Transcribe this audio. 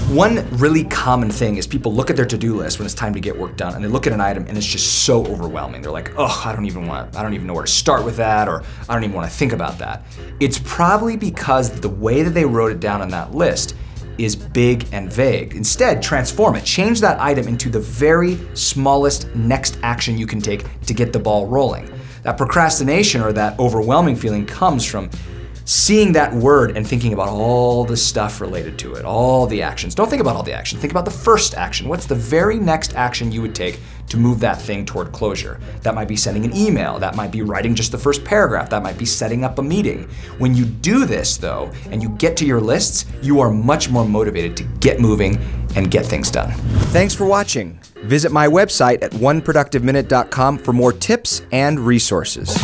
One really common thing is people look at their to-do list when it's time to get work done, and they look at an item and it's just so overwhelming. They're like, oh, I don't even know where to start with that, or I don't even want to think about that. It's probably because the way that they wrote it down on that list is big and vague. Instead, transform it. Change that item into the very smallest next action you can take to get the ball rolling. That procrastination or that overwhelming feeling comes from seeing that word and thinking about all the stuff related to it, all the actions. Don't think about all the actions, think about the first action. What's the very next action you would take to move that thing toward closure? That might be sending an email, that might be writing just the first paragraph, that might be setting up a meeting. When you do this though, and you get to your lists, you are much more motivated to get moving and get things done. Thanks for watching. Visit my website at oneproductiveminute.com for more tips and resources.